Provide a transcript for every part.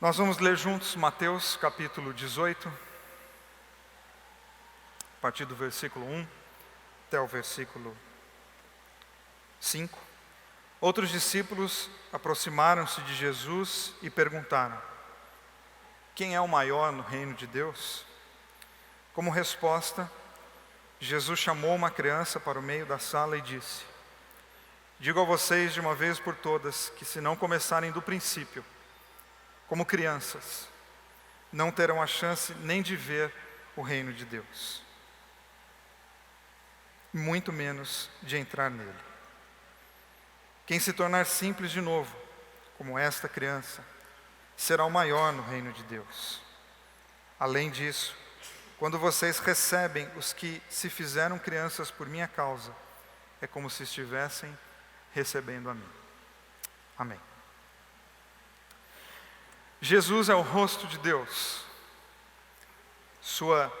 Nós vamos ler juntos Mateus capítulo 18, a partir do versículo 1 até o versículo 5. Outros discípulos aproximaram-se de Jesus e perguntaram: quem é o maior no reino de Deus? Como resposta, Jesus chamou uma criança para o meio da sala e disse: digo a vocês de uma vez por todas que se não começarem do princípio, como crianças, não terão a chance nem de ver o reino de Deus, muito menos de entrar nele. Quem se tornar simples de novo, como esta criança, será o maior no reino de Deus. Além disso, quando vocês recebem os que se fizeram crianças por minha causa, é como se estivessem recebendo a mim. Amém. Jesus é o rosto de Deus. Sua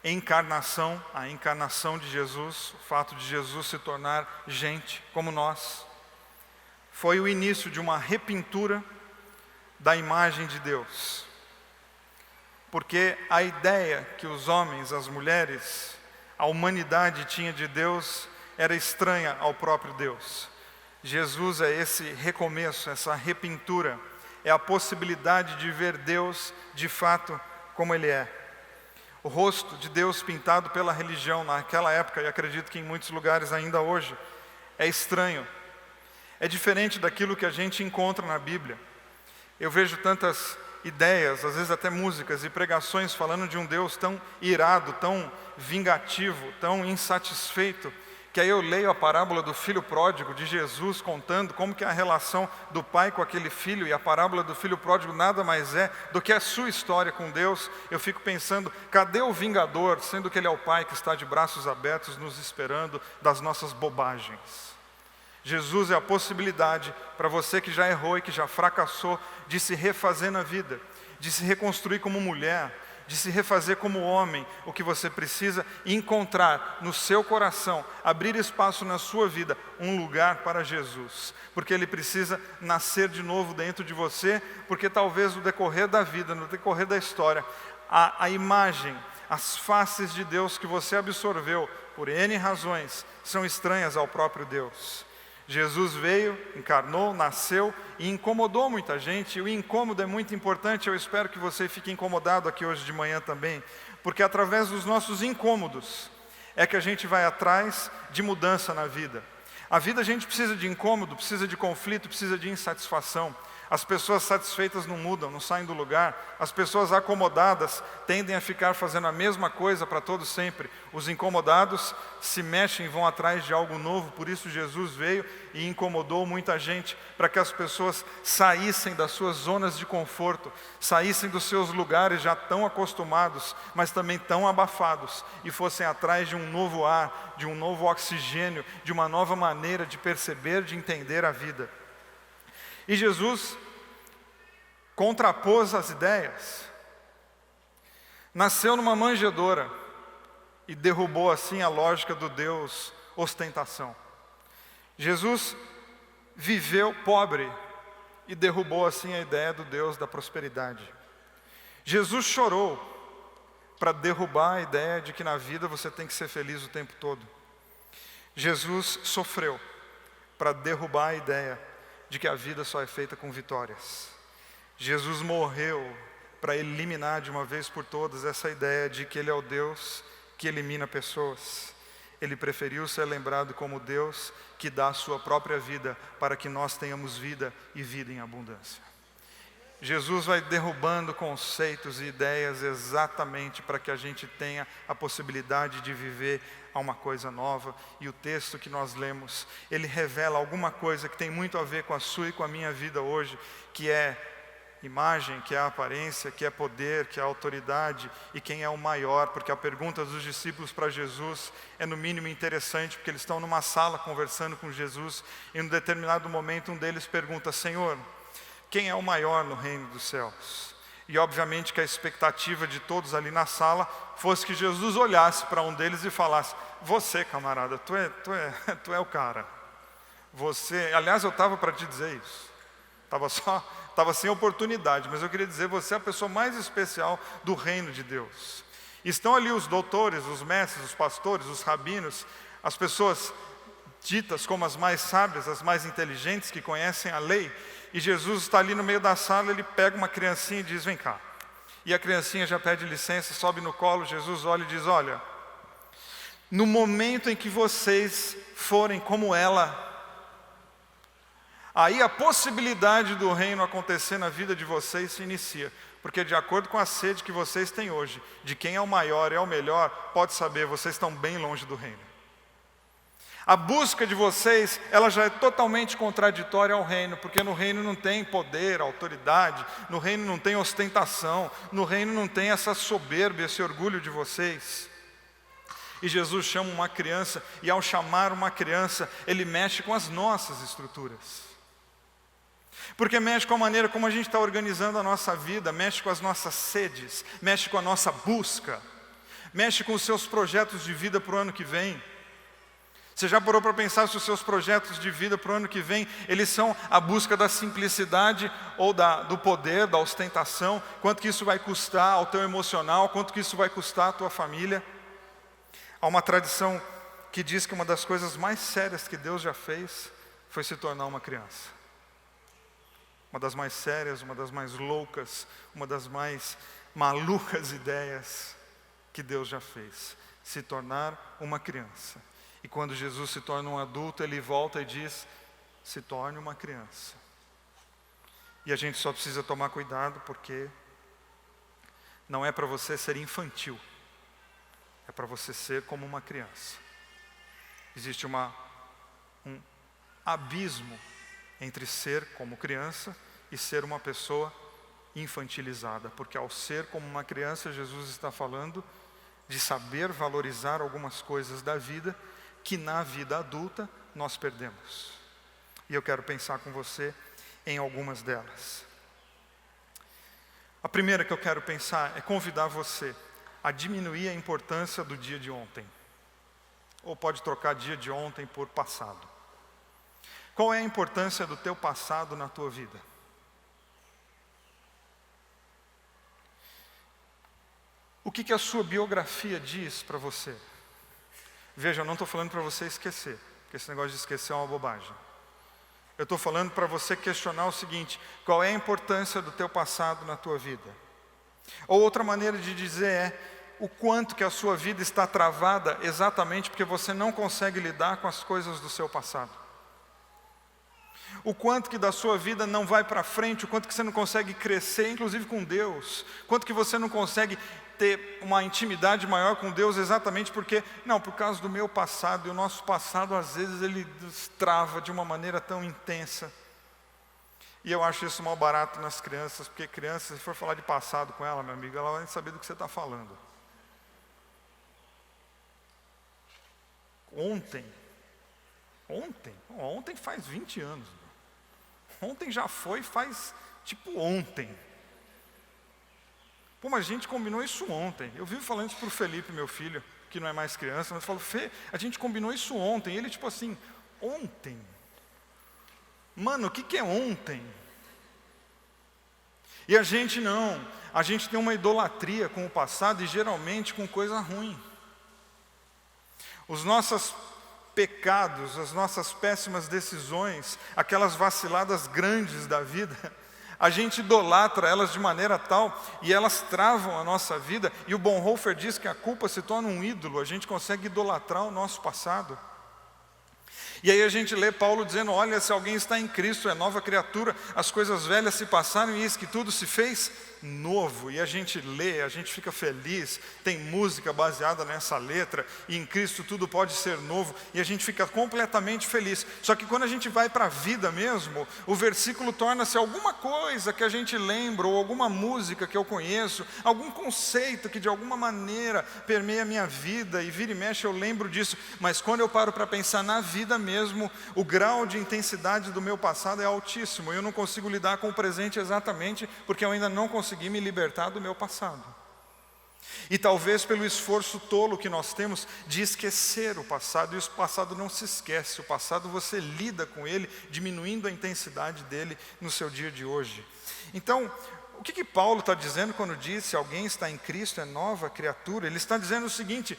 encarnação, a encarnação de Jesus, o fato de Jesus se tornar gente como nós, foi o início de uma repintura da imagem de Deus. Porque a ideia que os homens, as mulheres, a humanidade tinha de Deus era estranha ao próprio Deus. Jesus é esse recomeço, essa repintura, é a possibilidade de ver Deus de fato como Ele é. O rosto de Deus pintado pela religião naquela época, e acredito que em muitos lugares ainda hoje, é estranho. É diferente daquilo que a gente encontra na Bíblia. Eu vejo tantas ideias, às vezes até músicas e pregações falando de um Deus tão irado, tão vingativo, tão insatisfeito, que aí eu leio a parábola do filho pródigo de Jesus contando como que é a relação do pai com aquele filho, e a parábola do filho pródigo nada mais é do que a sua história com Deus. Eu fico pensando, cadê o vingador, sendo que ele é o pai que está de braços abertos nos esperando das nossas bobagens? Jesus é a possibilidade para você que já errou e que já fracassou de se refazer na vida, de se reconstruir como mulher, de se refazer como homem. O que você precisa encontrar no seu coração, abrir espaço na sua vida, um lugar para Jesus, porque Ele precisa nascer de novo dentro de você, porque talvez no decorrer da vida, no decorrer da história, a imagem, as faces de Deus que você absorveu por N razões, são estranhas ao próprio Deus. Jesus veio, encarnou, nasceu e incomodou muita gente. E o incômodo é muito importante. Eu espero que você fique incomodado aqui hoje de manhã também, porque através dos nossos incômodos é que a gente vai atrás de mudança na vida. A vida a gente precisa de incômodo, precisa de conflito, precisa de insatisfação. As pessoas satisfeitas não mudam, não saem do lugar. As pessoas acomodadas tendem a ficar fazendo a mesma coisa para todo sempre. Os incomodados se mexem e vão atrás de algo novo. Por isso Jesus veio e incomodou muita gente, para que as pessoas saíssem das suas zonas de conforto, saíssem dos seus lugares já tão acostumados, mas também tão abafados, e fossem atrás de um novo ar, de um novo oxigênio, de uma nova maneira de perceber, de entender a vida. E Jesus contrapôs as ideias, nasceu numa manjedoura e derrubou assim a lógica do Deus ostentação. Jesus viveu pobre e derrubou assim a ideia do Deus da prosperidade. Jesus chorou para derrubar a ideia de que na vida você tem que ser feliz o tempo todo. Jesus sofreu para derrubar a ideia de que a vida só é feita com vitórias. Jesus morreu para eliminar de uma vez por todas essa ideia de que Ele é o Deus que elimina pessoas. Ele preferiu ser lembrado como Deus que dá a sua própria vida para que nós tenhamos vida e vida em abundância. Jesus vai derrubando conceitos e ideias exatamente para que a gente tenha a possibilidade de viver a uma coisa nova. E o texto que nós lemos, ele revela alguma coisa que tem muito a ver com a sua e com a minha vida hoje, que é imagem, que é a aparência, que é poder, que é a autoridade e quem é o maior. Porque a pergunta dos discípulos para Jesus é no mínimo interessante, porque eles estão numa sala conversando com Jesus e em um determinado momento um deles pergunta: Senhor, quem é o maior no reino dos céus? E obviamente que a expectativa de todos ali na sala fosse que Jesus olhasse para um deles e falasse: você, camarada, tu é o cara. Você, aliás, eu estava para te dizer isso. Estava sem oportunidade, mas eu queria dizer, você é a pessoa mais especial do reino de Deus. Estão ali os doutores, os mestres, os pastores, os rabinos, as pessoas ditas como as mais sábias, as mais inteligentes, que conhecem a lei. E Jesus está ali no meio da sala, ele pega uma criancinha e diz, vem cá. E a criancinha já pede licença, sobe no colo, Jesus olha e diz, olha, no momento em que vocês forem como ela, aí a possibilidade do reino acontecer na vida de vocês se inicia. Porque de acordo com a sede que vocês têm hoje, de quem é o maior e é o melhor, pode saber, vocês estão bem longe do reino. A busca de vocês, ela já é totalmente contraditória ao reino, porque no reino não tem poder, autoridade, no reino não tem ostentação, no reino não tem essa soberba, esse orgulho de vocês. E Jesus chama uma criança, e ao chamar uma criança, ele mexe com as nossas estruturas. Porque mexe com a maneira como a gente está organizando a nossa vida, mexe com as nossas sedes, mexe com a nossa busca, mexe com os seus projetos de vida para o ano que vem. Você já parou para pensar se os seus projetos de vida para o ano que vem, eles são a busca da simplicidade ou do poder, da ostentação? Quanto que isso vai custar ao teu emocional? Quanto que isso vai custar à tua família? Há uma tradição que diz que uma das coisas mais sérias que Deus já fez foi se tornar uma criança. Uma das mais sérias, uma das mais loucas, uma das mais malucas ideias que Deus já fez. Se tornar uma criança. E quando Jesus se torna um adulto, ele volta e diz, se torne uma criança. E a gente só precisa tomar cuidado, porque não é para você ser infantil. É para você ser como uma criança. Existe um abismo entre ser como criança e ser uma pessoa infantilizada. Porque ao ser como uma criança, Jesus está falando de saber valorizar algumas coisas da vida que na vida adulta nós perdemos. E eu quero pensar com você em algumas delas. A primeira que eu quero pensar é convidar você a diminuir a importância do dia de ontem. Ou pode trocar dia de ontem por passado. Qual é a importância do teu passado na tua vida? O que a sua biografia diz para você? Veja, eu não estou falando para você esquecer, porque esse negócio de esquecer é uma bobagem. Eu estou falando para você questionar o seguinte, qual é a importância do teu passado na tua vida? Ou outra maneira de dizer é, o quanto que a sua vida está travada exatamente porque você não consegue lidar com as coisas do seu passado. O quanto que da sua vida não vai para frente, o quanto que você não consegue crescer, inclusive com Deus. Quanto que você não consegue ter uma intimidade maior com Deus exatamente porque, não, por causa do meu passado, e o nosso passado às vezes ele destrava de uma maneira tão intensa. E eu acho isso mal barato nas crianças, porque criança, se for falar de passado com ela, meu amigo, ela vai saber do que você está falando. Ontem faz 20 anos. Ontem já foi, faz tipo ontem. Pô, mas a gente combinou isso ontem. Eu vivo falando isso para o Felipe, meu filho, que não é mais criança, mas eu falo, Fê, a gente combinou isso ontem. E ele tipo assim, ontem? Mano, o que é ontem? E a gente não. A gente tem uma idolatria com o passado e geralmente com coisa ruim. Os nossos pecados, as nossas péssimas decisões, aquelas vaciladas grandes da vida, a gente idolatra elas de maneira tal, e elas travam a nossa vida, e o Bonhoeffer diz que a culpa se torna um ídolo, a gente consegue idolatrar o nosso passado. E aí a gente lê Paulo dizendo, olha, se alguém está em Cristo, é nova criatura, as coisas velhas se passaram e eis que tudo se fez novo. E a gente lê, a gente fica feliz, tem música baseada nessa letra, e em Cristo tudo pode ser novo, e a gente fica completamente feliz. Só que quando a gente vai para a vida mesmo, o versículo torna-se alguma coisa que a gente lembra, ou alguma música que eu conheço, algum conceito que de alguma maneira permeia a minha vida, e vira e mexe eu lembro disso, mas quando eu paro para pensar na vida mesmo, o grau de intensidade do meu passado é altíssimo, e eu não consigo lidar com o presente exatamente, porque eu ainda não consegui me libertar do meu passado. E talvez pelo esforço tolo que nós temos de esquecer o passado, e o passado não se esquece, o passado você lida com ele, diminuindo a intensidade dele no seu dia de hoje. Então, o que Paulo está dizendo quando diz se alguém está em Cristo, é nova criatura? Ele está dizendo o seguinte: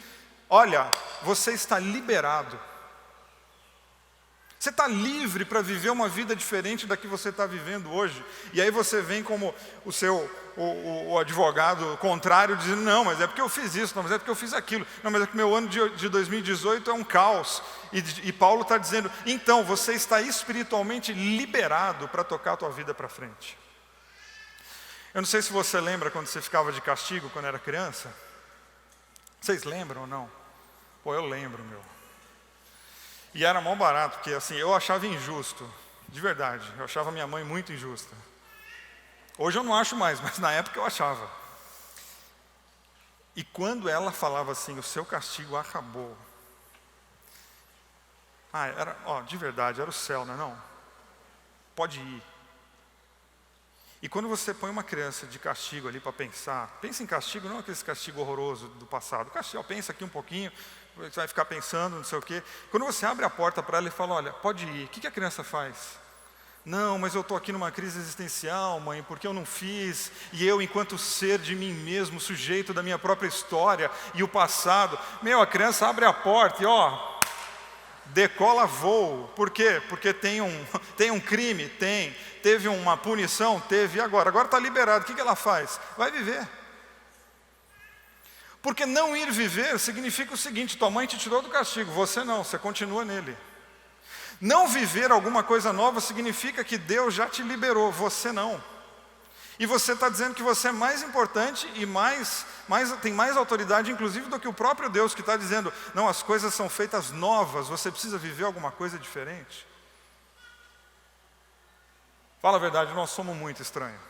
olha, você está liberado. Você está livre para viver uma vida diferente da que você está vivendo hoje. E aí você vem como o advogado contrário, dizendo, não, mas é porque eu fiz isso, não, mas é porque eu fiz aquilo. Não, mas é que meu ano de 2018 é um caos. E Paulo está dizendo, então, você está espiritualmente liberado para tocar a tua vida para frente. Eu não sei se você lembra quando você ficava de castigo quando era criança. Vocês lembram ou não? Pô, eu lembro, meu. E era mó barato, porque assim, eu achava injusto, de verdade, eu achava minha mãe muito injusta. Hoje eu não acho mais, mas na época eu achava. E quando ela falava assim, o seu castigo acabou. De verdade, era o céu, não é não? Pode ir. E quando você põe uma criança de castigo ali para pensar, pensa em castigo, não aquele castigo horroroso do passado. Castigo, pensa aqui um pouquinho, você vai ficar pensando, não sei o quê. Quando você abre a porta para ela e fala, olha, pode ir, o que a criança faz? Não, mas eu estou aqui numa crise existencial, mãe, porque eu não fiz, e eu, enquanto ser de mim mesmo, sujeito da minha própria história e o passado, a criança abre a porta e decola voo. Por quê? Porque tem um crime? Teve uma punição? Teve, e agora? Agora está liberado, o que ela faz? Vai viver. Porque não ir viver significa o seguinte, tua mãe te tirou do castigo, você não, você continua nele. Não viver alguma coisa nova significa que Deus já te liberou, você não. E você está dizendo que você é mais importante e tem mais autoridade, inclusive, do que o próprio Deus, que está dizendo, não, as coisas são feitas novas, você precisa viver alguma coisa diferente. Fala a verdade, nós somos muito estranhos.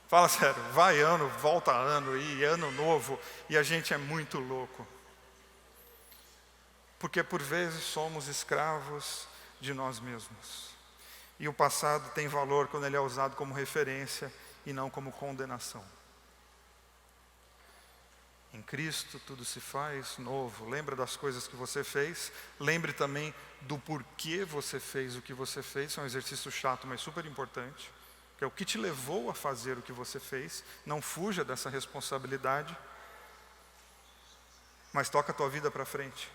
Fala sério, vai ano, volta ano, e ano novo, e a gente é muito louco. Porque por vezes somos escravos de nós mesmos. E o passado tem valor quando ele é usado como referência e não como condenação. Em Cristo tudo se faz novo. Lembra das coisas que você fez. Lembre também do porquê você fez o que você fez. É um exercício chato, mas super importante. Que é o que te levou a fazer o que você fez. Não fuja dessa responsabilidade. Mas toca a tua vida para frente.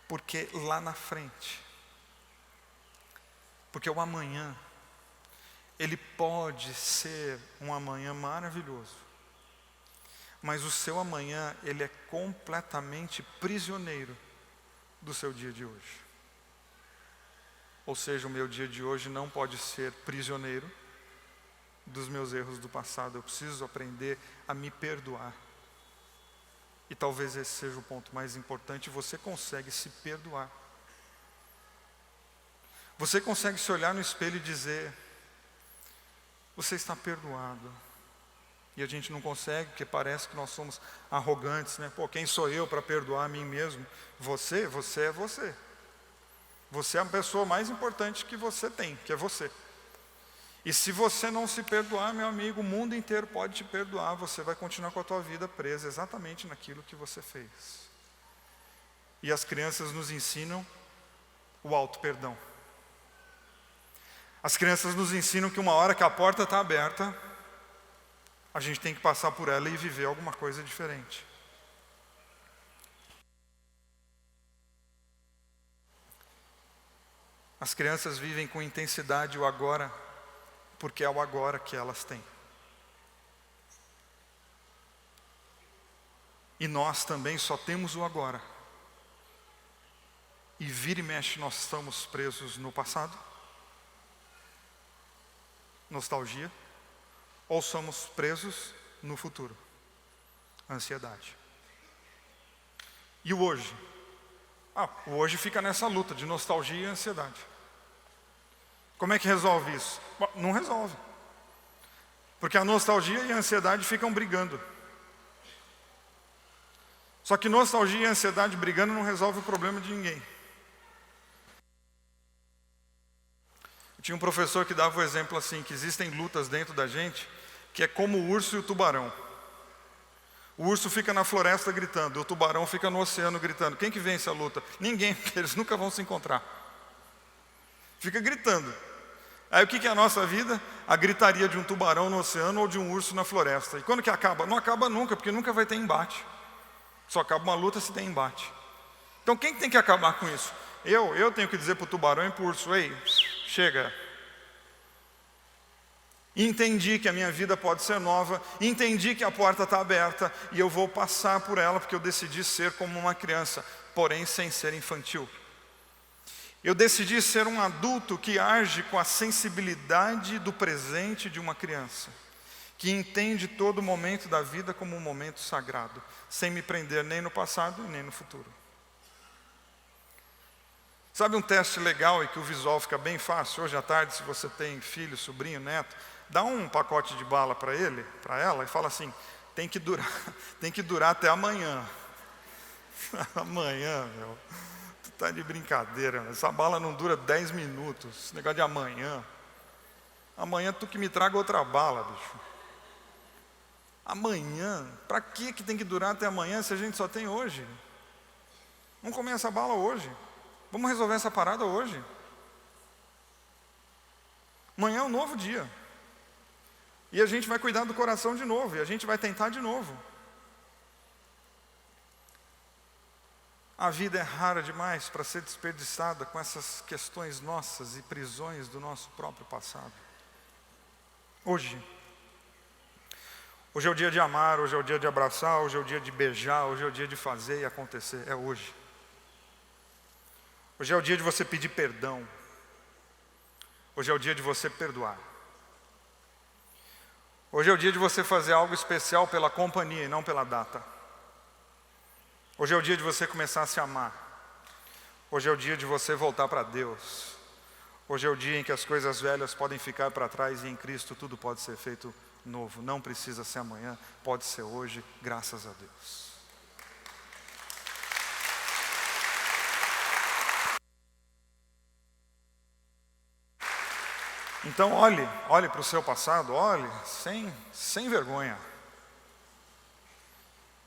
Porque lá na frente, porque o amanhã, ele pode ser um amanhã maravilhoso, mas o seu amanhã, ele é completamente prisioneiro do seu dia de hoje. Ou seja, o meu dia de hoje não pode ser prisioneiro dos meus erros do passado. Eu preciso aprender a me perdoar. E talvez esse seja o ponto mais importante, você consegue se perdoar. Você consegue se olhar no espelho e dizer, você está perdoado. E a gente não consegue, porque parece que nós somos arrogantes, né? Pô, quem sou eu para perdoar a mim mesmo? Você é você. Você é a pessoa mais importante que você tem, que é você. E se você não se perdoar, meu amigo, o mundo inteiro pode te perdoar, você vai continuar com a tua vida presa exatamente naquilo que você fez. E as crianças nos ensinam o auto-perdão. As crianças nos ensinam que uma hora que a porta está aberta, a gente tem que passar por ela e viver alguma coisa diferente. As crianças vivem com intensidade o agora, porque é o agora que elas têm. E nós também só temos o agora. E vira e mexe nós estamos presos no passado, nostalgia, ou somos presos no futuro, ansiedade. E o hoje? O hoje fica nessa luta de nostalgia e ansiedade. Como é que resolve isso? Bom, não resolve. Porque a nostalgia e a ansiedade ficam brigando. Só que nostalgia e ansiedade brigando não resolve o problema de ninguém. Eu tinha um professor que dava o exemplo assim, que existem lutas dentro da gente que é como o urso e o tubarão. O urso fica na floresta gritando, o tubarão fica no oceano gritando. Quem que vence a luta? Ninguém, porque eles nunca vão se encontrar. Fica gritando. Aí o que é a nossa vida? A gritaria de um tubarão no oceano ou de um urso na floresta. E quando que acaba? Não acaba nunca, porque nunca vai ter embate. Só acaba uma luta se tem embate. Então quem tem que acabar com isso? Eu tenho que dizer para o tubarão e para o urso, ei, chega. Entendi que a minha vida pode ser nova, entendi que a porta está aberta e eu vou passar por ela porque eu decidi ser como uma criança, porém sem ser infantil. Eu decidi ser um adulto que age com a sensibilidade do presente de uma criança, que entende todo momento da vida como um momento sagrado, sem me prender nem no passado nem no futuro. Sabe um teste legal e que o visual fica bem fácil? Hoje à tarde, se você tem filho, sobrinho, neto, dá um pacote de bala para ele, para ela, e fala assim, tem que durar até amanhã. Amanhã, meu, tu tá de brincadeira, essa bala não dura 10 minutos, esse negócio de amanhã. Amanhã tu que me traga outra bala, bicho. Amanhã? Para que tem que durar até amanhã se a gente só tem hoje? Vamos comer essa bala hoje. Vamos resolver essa parada hoje. Amanhã é um novo dia. E a gente vai cuidar do coração de novo. E a gente vai tentar de novo. A vida é rara demais para ser desperdiçada com essas questões nossas e prisões do nosso próprio passado. Hoje. Hoje é o dia de amar, hoje é o dia de abraçar, hoje é o dia de beijar, hoje é o dia de fazer e acontecer. É hoje. Hoje é o dia de você pedir perdão. Hoje é o dia de você perdoar. Hoje é o dia de você fazer algo especial pela companhia e não pela data. Hoje é o dia de você começar a se amar. Hoje é o dia de você voltar para Deus. Hoje é o dia em que as coisas velhas podem ficar para trás e em Cristo tudo pode ser feito novo. Não precisa ser amanhã, pode ser hoje, graças a Deus. Então olhe para o seu passado, olhe sem vergonha.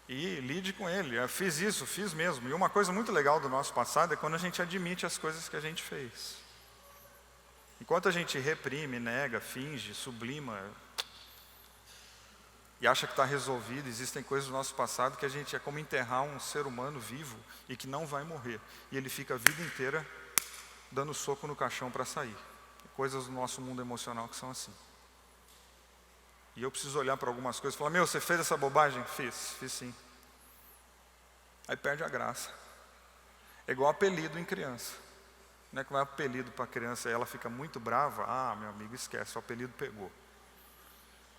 E lide com ele. Eu fiz isso, fiz mesmo. E uma coisa muito legal do nosso passado é quando a gente admite as coisas que a gente fez. Enquanto a gente reprime, nega, finge, sublima e acha que está resolvido, existem coisas do nosso passado que a gente é como enterrar um ser humano vivo e que não vai morrer. E ele fica a vida inteira dando soco no caixão para sair. Coisas do nosso mundo emocional que são assim. E eu preciso olhar para algumas coisas e falar, meu, você fez essa bobagem? Fiz sim. Aí perde a graça. É igual apelido em criança. Não é que vai apelido para a criança e ela fica muito brava, meu amigo, esquece, o apelido pegou.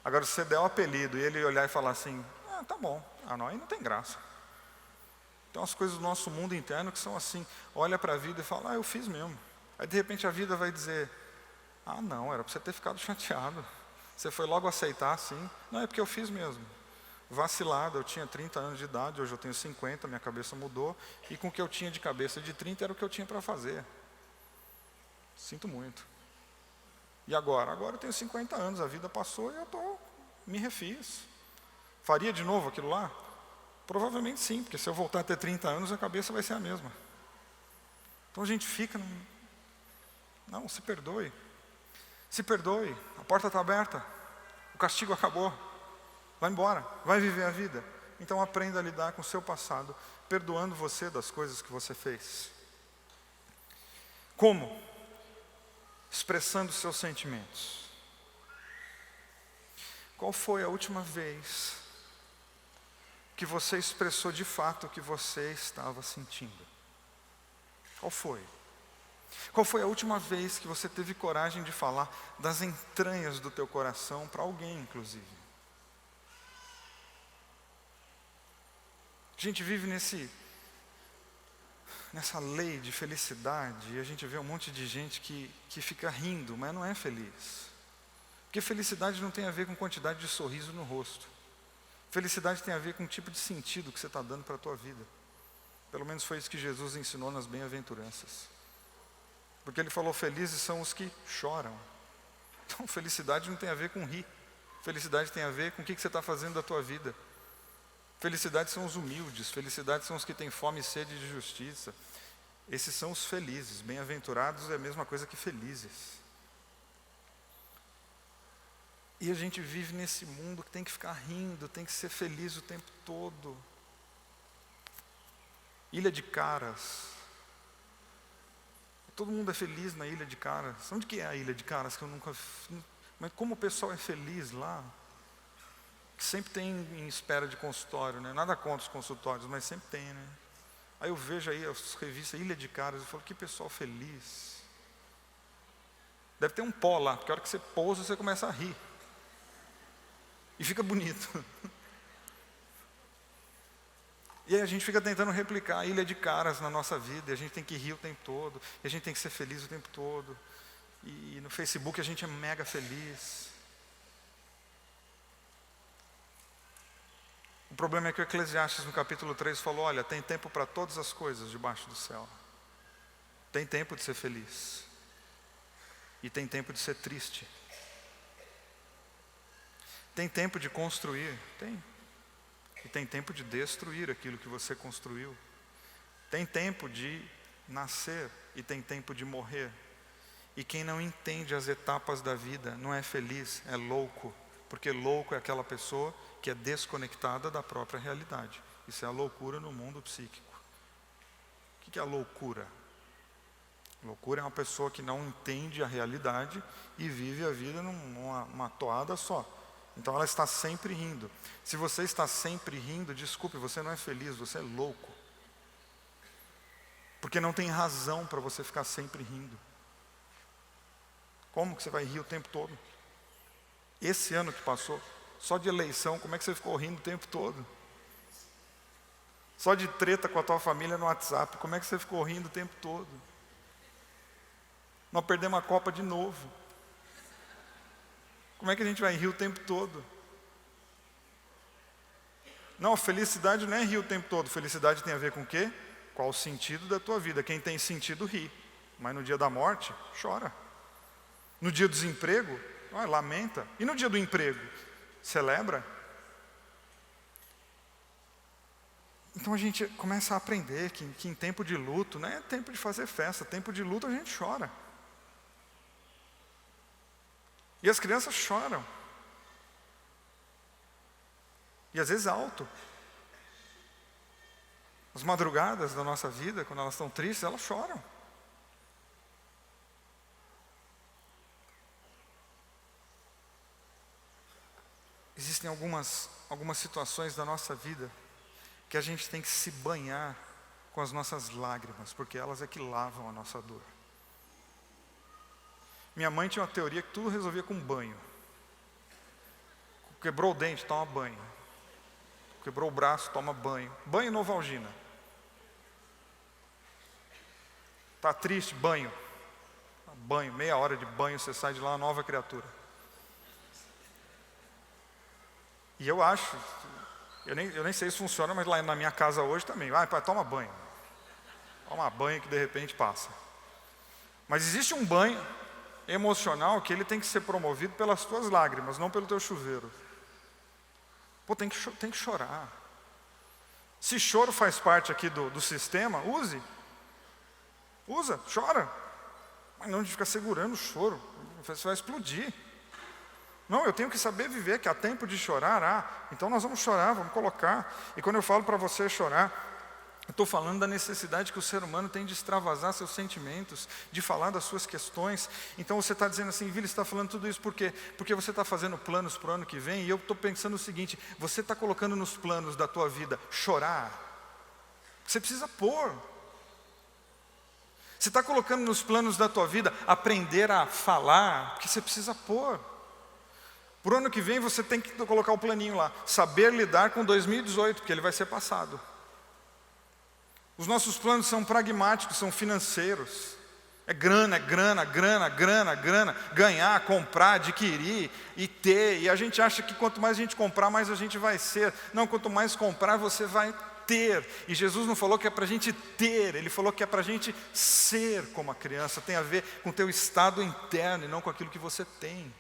Agora, se você der o apelido e ele olhar e falar assim, tá bom, não, aí não tem graça. Então as coisas do nosso mundo interno que são assim, olha para a vida e fala, eu fiz mesmo. Aí de repente a vida vai dizer, não, era para você ter ficado chateado. Você foi logo aceitar assim. Não, é porque eu fiz mesmo. Vacilado, eu tinha 30 anos de idade, hoje eu tenho 50, minha cabeça mudou. E com o que eu tinha de cabeça de 30 era o que eu tinha para fazer. Sinto muito. E agora? Agora eu tenho 50 anos, a vida passou e eu me refiz. Faria de novo aquilo lá? Provavelmente sim, porque se eu voltar a ter 30 anos, a cabeça vai ser a mesma. Então a gente fica... Não, se perdoe. Se perdoe, a porta está aberta, o castigo acabou, vai embora, vai viver a vida. Então aprenda a lidar com o seu passado, perdoando você das coisas que você fez. Como? Expressando seus sentimentos. Qual foi a última vez que você expressou de fato o que você estava sentindo? Qual foi? Qual foi a última vez que você teve coragem de falar das entranhas do teu coração para alguém, inclusive? A gente vive nessa lei de felicidade e a gente vê um monte de gente que fica rindo, mas não é feliz. Porque felicidade não tem a ver com quantidade de sorriso no rosto. Felicidade tem a ver com o tipo de sentido que você está dando para a tua vida. Pelo menos foi isso que Jesus ensinou nas bem-aventuranças. Porque ele falou, felizes são os que choram. Então felicidade não tem a ver com rir. Felicidade tem a ver com o que você está fazendo da tua vida. Felicidade são os humildes, felicidade são os que têm fome e sede de justiça. Esses são os felizes, bem-aventurados é a mesma coisa que felizes. E a gente vive nesse mundo que tem que ficar rindo, tem que ser feliz o tempo todo. Ilha de Caras. Todo mundo é feliz na Ilha de Caras. Onde que é a Ilha de Caras que eu nunca... Mas como o pessoal é feliz lá? Que sempre tem em espera de consultório, né? Nada contra os consultórios, mas sempre tem, né? Aí eu vejo aí as revistas Ilha de Caras e falo, que pessoal feliz. Deve ter um pó lá, porque a hora que você pousa, você começa a rir. E fica bonito. E aí a gente fica tentando replicar a Ilha de Caras na nossa vida, e a gente tem que rir o tempo todo, e a gente tem que ser feliz o tempo todo. E no Facebook a gente é mega feliz. O problema é que o Eclesiastes no capítulo 3 falou, olha, tem tempo para todas as coisas debaixo do céu. Tem tempo de ser feliz. E tem tempo de ser triste. Tem tempo de construir? Tem. E tem tempo de destruir aquilo que você construiu. Tem tempo de nascer e tem tempo de morrer. E quem não entende as etapas da vida não é feliz, é louco. Porque louco é aquela pessoa que é desconectada da própria realidade. Isso é a loucura no mundo psíquico. O que é a loucura? Loucura é uma pessoa que não entende a realidade e vive a vida numa toada só. Então ela está sempre rindo. Se você está sempre rindo, desculpe, você não é feliz, você é louco. Porque não tem razão para você ficar sempre rindo. Como que você vai rir o tempo todo? Esse ano que passou, só de eleição, como é que você ficou rindo o tempo todo? Só de treta com a tua família no WhatsApp, como é que você ficou rindo o tempo todo? Nós perdemos a Copa de novo. Como é que a gente vai rir o tempo todo? Não, felicidade não é rir o tempo todo. Felicidade tem a ver com o quê? Qual o sentido da tua vida? Quem tem sentido ri. Mas no dia da morte, chora. No dia do desemprego, lamenta. E no dia do emprego, celebra. Então a gente começa a aprender que em tempo de luto, não é tempo de fazer festa, tempo de luto a gente chora. E as crianças choram. E às vezes alto. As madrugadas da nossa vida, quando elas estão tristes, elas choram. Existem algumas situações da nossa vida que a gente tem que se banhar com as nossas lágrimas, porque elas é que lavam a nossa dor. Minha mãe tinha uma teoria que tudo resolvia com banho. Quebrou o dente, toma banho. Quebrou o braço, toma banho. Banho e Novalgina. Está triste, banho. Banho, meia hora de banho, você sai de lá uma nova criatura. E eu acho, eu nem sei se funciona, mas lá na minha casa hoje também. Vai, pai, toma banho. Toma banho que de repente passa. Mas existe um banho emocional que ele tem que ser promovido pelas tuas lágrimas, não pelo teu chuveiro. Pô, tem que chorar. Se choro faz parte aqui do sistema, use. Usa, chora. Mas não de ficar segurando o choro, você vai explodir. Não, eu tenho que saber viver, que há tempo de chorar. Então nós vamos chorar, vamos colocar. E quando eu falo para você chorar, eu estou falando da necessidade que o ser humano tem de extravasar seus sentimentos, de falar das suas questões. Então você está dizendo assim, Vila, você está falando tudo isso por quê? Porque você está fazendo planos para o ano que vem, e eu estou pensando o seguinte, você está colocando nos planos da tua vida chorar? Você precisa pôr. Você está colocando nos planos da tua vida aprender a falar, porque você precisa pôr. Para o ano que vem você tem que colocar o planinho lá, saber lidar com 2018, porque ele vai ser passado. Os nossos planos são pragmáticos, são financeiros. É grana, ganhar, comprar, adquirir e ter. E a gente acha que quanto mais a gente comprar, mais a gente vai ser. Não, quanto mais comprar, você vai ter. E Jesus não falou que é para a gente ter, Ele falou que é para a gente ser como a criança. Tem a ver com o teu estado interno e não com aquilo que você tem.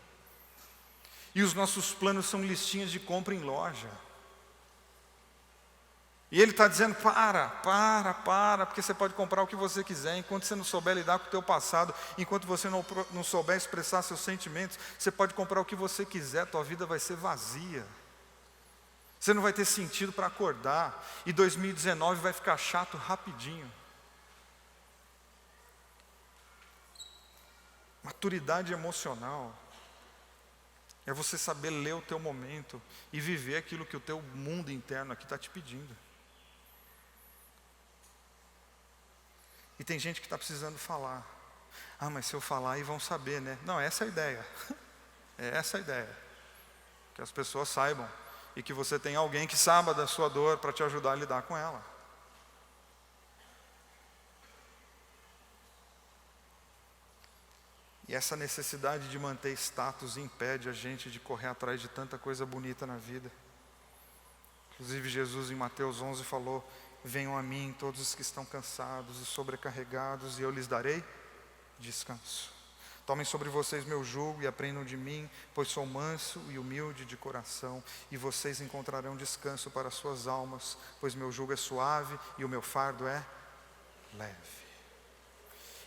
E os nossos planos são listinhas de compra em loja. E Ele está dizendo, para, porque você pode comprar o que você quiser, enquanto você não souber lidar com o teu passado, enquanto você não souber expressar seus sentimentos, você pode comprar o que você quiser, tua vida vai ser vazia. Você não vai ter sentido para acordar, e 2019 vai ficar chato rapidinho. Maturidade emocional é você saber ler o teu momento e viver aquilo que o teu mundo interno aqui está te pedindo. E tem gente que está precisando falar. Mas se eu falar aí vão saber, né? Não, essa é a ideia. É essa a ideia. Que as pessoas saibam. E que você tenha alguém que saiba da sua dor para te ajudar a lidar com ela. E essa necessidade de manter status impede a gente de correr atrás de tanta coisa bonita na vida. Inclusive Jesus em Mateus 11 falou, venham a mim todos os que estão cansados e sobrecarregados e eu lhes darei descanso. Tomem sobre vocês meu jugo e aprendam de mim, pois sou manso e humilde de coração, e vocês encontrarão descanso para suas almas, pois meu jugo é suave e o meu fardo é leve.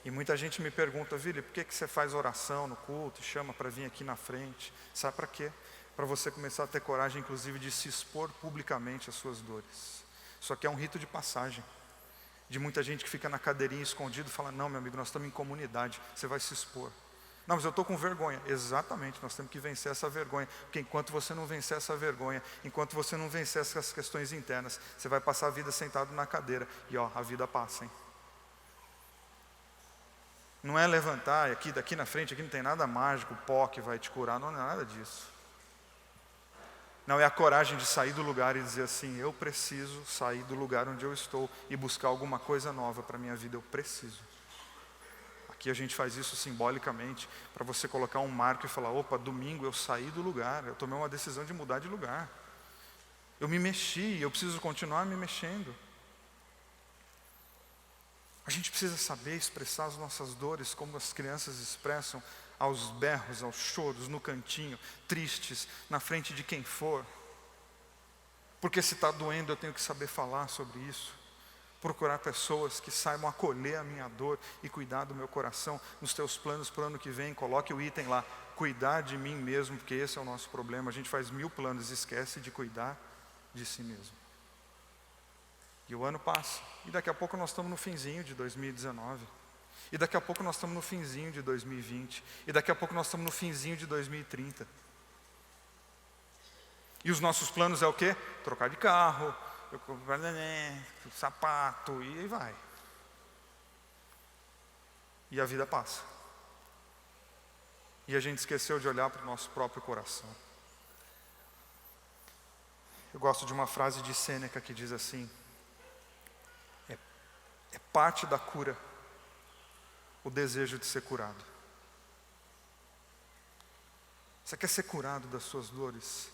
E muita gente me pergunta, Vili, por que você faz oração no culto e chama para vir aqui na frente? Sabe para quê? Para você começar a ter coragem, inclusive, de se expor publicamente às suas dores. Isso aqui é um rito de passagem. De muita gente que fica na cadeirinha escondido e fala, não, meu amigo, nós estamos em comunidade, você vai se expor. Não, mas eu estou com vergonha. Exatamente, nós temos que vencer essa vergonha. Porque enquanto você não vencer essa vergonha, enquanto você não vencer essas questões internas, você vai passar a vida sentado na cadeira. E a vida passa, hein? Não é levantar, aqui, daqui na frente, aqui não tem nada mágico, pó que vai te curar, não é nada disso. Não, é a coragem de sair do lugar e dizer assim, eu preciso sair do lugar onde eu estou e buscar alguma coisa nova para a minha vida, eu preciso. Aqui a gente faz isso simbolicamente, para você colocar um marco e falar, opa, domingo eu saí do lugar, eu tomei uma decisão de mudar de lugar. Eu me mexi, eu preciso continuar me mexendo. A gente precisa saber expressar as nossas dores como as crianças expressam, aos berros, aos choros, no cantinho, tristes, na frente de quem for. Porque se está doendo eu tenho que saber falar sobre isso. Procurar pessoas que saibam acolher a minha dor e cuidar do meu coração. Nos teus planos para o ano que vem, coloque o item lá, cuidar de mim mesmo, porque esse é o nosso problema. A gente faz 1000 planos e esquece de cuidar de si mesmo. E o ano passa, e daqui a pouco nós estamos no finzinho de 2019, e daqui a pouco nós estamos no finzinho de 2020, e daqui a pouco nós estamos no finzinho de 2030. E os nossos planos é o quê? Trocar de carro, sapato, e aí vai. E a vida passa. E a gente esqueceu de olhar para o nosso próprio coração. Eu gosto de uma frase de Sêneca que diz assim, é parte da cura o desejo de ser curado. Você quer ser curado das suas dores?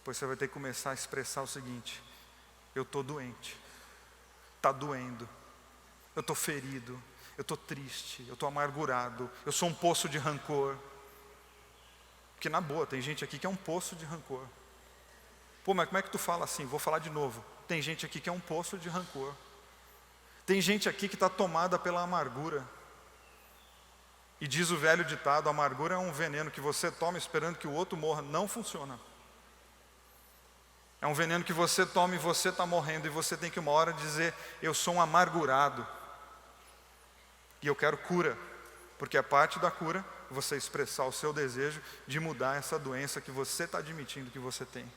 Pois você vai ter que começar a expressar o seguinte, eu estou doente, está doendo, eu estou ferido, eu estou triste, eu estou amargurado, eu sou um poço de rancor. Porque na boa, tem gente aqui que é um poço de rancor. Pô, mas como é que tu fala assim? Vou falar de novo. Tem gente aqui que é um poço de rancor. Tem gente aqui que está tomada pela amargura. E diz o velho ditado, a amargura é um veneno que você toma esperando que o outro morra. Não funciona. É um veneno que você toma e você está morrendo. E você tem que uma hora dizer, eu sou um amargurado. E eu quero cura. Porque a parte da cura, você expressar o seu desejo de mudar essa doença que você está admitindo que você tem.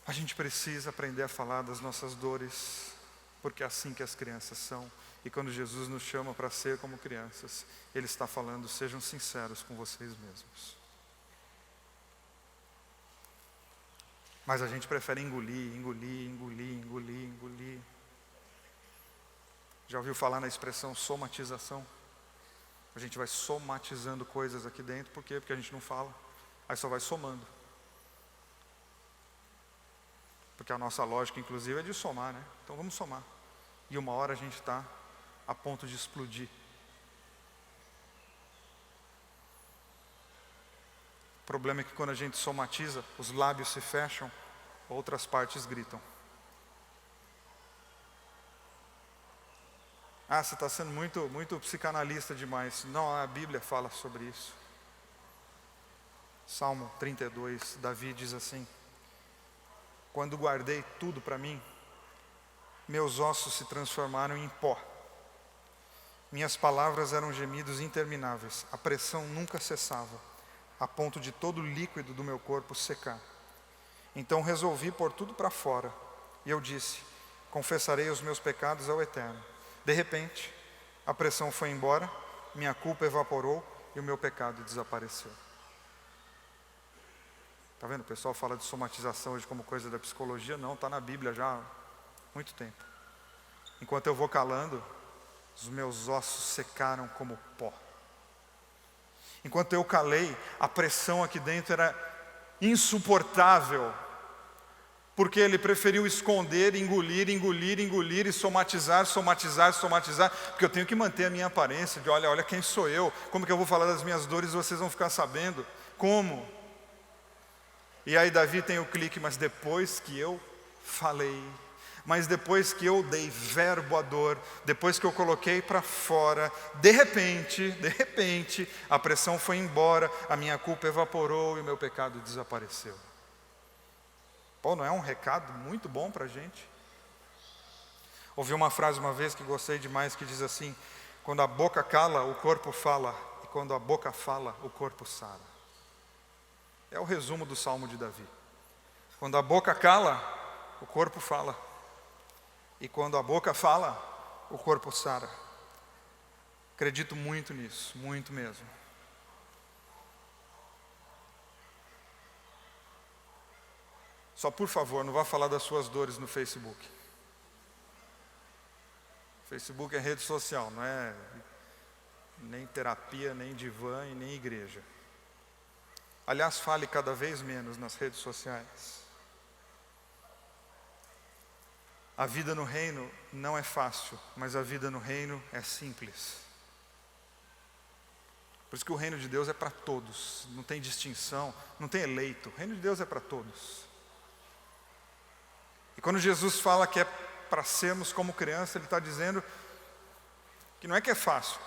A gente precisa aprender a falar das nossas dores, porque é assim que as crianças são. E quando Jesus nos chama para ser como crianças, Ele está falando, sejam sinceros com vocês mesmos. Mas a gente prefere engolir. Já ouviu falar na expressão somatização? A gente vai somatizando coisas aqui dentro, por quê? Porque a gente não fala, aí só vai somando. Porque a nossa lógica, inclusive, é de somar, né? Então vamos somar. E uma hora a gente está a ponto de explodir. problema é que quando a gente somatiza, os lábios se fecham, outras partes gritam. Ah, você está sendo muito psicanalista demais. Não, a Bíblia fala sobre isso. Salmo 32, Davi diz assim: quando guardei tudo para mim, meus ossos se transformaram em pó. Minhas palavras eram gemidos intermináveis. A pressão nunca cessava, a ponto de todo o líquido do meu corpo secar. Então resolvi pôr tudo para fora. E eu disse: confessarei os meus pecados ao Eterno. De repente, a pressão foi embora, minha culpa evaporou e o meu pecado desapareceu. Está vendo? O pessoal fala de somatização hoje como coisa da psicologia. Não, está na Bíblia já há muito tempo. Enquanto eu vou calando, os meus ossos secaram como pó. Enquanto eu calei, a pressão aqui dentro era insuportável, porque ele preferiu esconder, engolir e somatizar, porque eu tenho que manter a minha aparência de olha quem sou eu, como que eu vou falar das minhas dores e vocês vão ficar sabendo, como? E aí Davi tem o clique, mas depois que eu falei, mas depois que eu dei verbo à dor, depois que eu coloquei para fora, de repente, a pressão foi embora, a minha culpa evaporou e o meu pecado desapareceu. Pô, não é um recado muito bom para a gente? Ouvi uma frase uma vez que gostei demais, que diz assim: quando a boca cala, o corpo fala, e quando a boca fala, o corpo sara. É o resumo do Salmo de Davi. Quando a boca cala, o corpo fala, e quando a boca fala, o corpo sara. Acredito muito nisso, muito mesmo. Só por favor, não vá falar das suas dores no Facebook. Facebook é rede social, não é nem terapia, nem divã e nem igreja. Aliás, fale cada vez menos nas redes sociais. A vida no reino não é fácil, mas a vida no reino é simples. Por isso que o reino de Deus é para todos, não tem distinção, não tem eleito. O reino de Deus é para todos. E quando Jesus fala que é para sermos como criança, Ele está dizendo que não é que é fácil,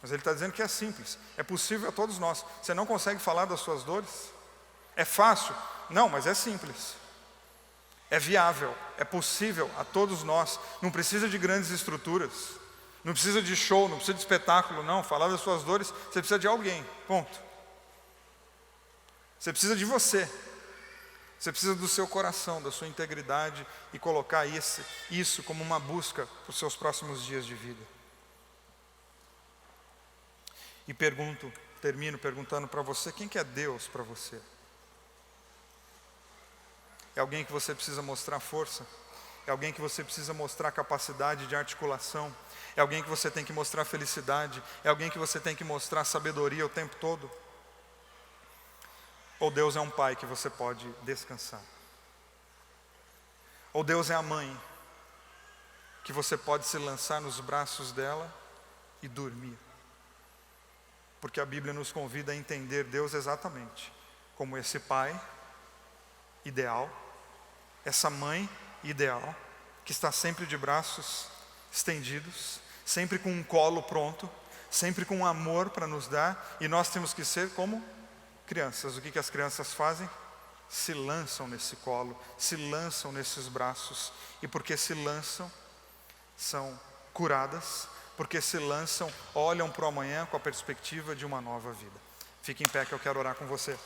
mas Ele está dizendo que é simples, é possível a todos nós. Você não consegue falar das suas dores? É fácil? Não, mas é simples. É viável, é possível a todos nós. Não precisa de grandes estruturas, não precisa de show, não precisa de espetáculo, não. Falar das suas dores, você precisa de alguém, ponto. Você precisa de você. Você precisa do seu coração, da sua integridade e colocar isso como uma busca para os seus próximos dias de vida. E termino perguntando para você, quem que é Deus para você? É alguém que você precisa mostrar força? É alguém que você precisa mostrar capacidade de articulação? É alguém que você tem que mostrar felicidade? É alguém que você tem que mostrar sabedoria o tempo todo? Ou Deus é um pai que você pode descansar? Ou Deus é a mãe que você pode se lançar nos braços dela e dormir? Porque a Bíblia nos convida a entender Deus exatamente como esse pai ideal, essa mãe ideal, que está sempre de braços estendidos, sempre com um colo pronto, sempre com um amor para nos dar, e nós temos que ser como crianças. O que as crianças fazem? Se lançam nesse colo, se lançam nesses braços, e porque se lançam, são curadas, porque se lançam, olham para o amanhã com a perspectiva de uma nova vida. Fique em pé que eu quero orar com você.